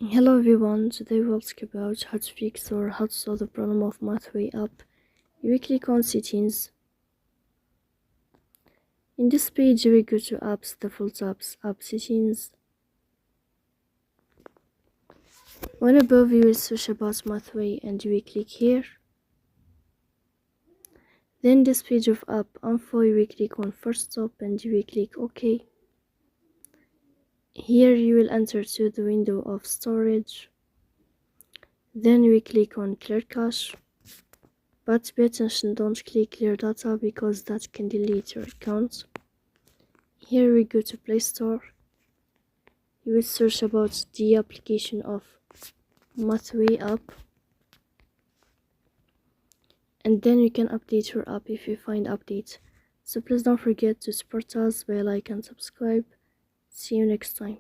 Hello everyone, today we'll talk about how to fix or how to solve the problem of Mathway app. You will click on settings. In this page you will go to apps, default apps, app settings. When above you will search about Mathway and you will click here. Then this page of app info you will click on first stop and you will click OK. Here you will enter to the window of storage. Then we click on clear cache. But pay attention, don't click clear data because that can delete your account. Here we go to Play Store. You will search about the application of Mathway app. And then you can update your app if you find updates. So please don't forget to support us by like and subscribe. See you next time.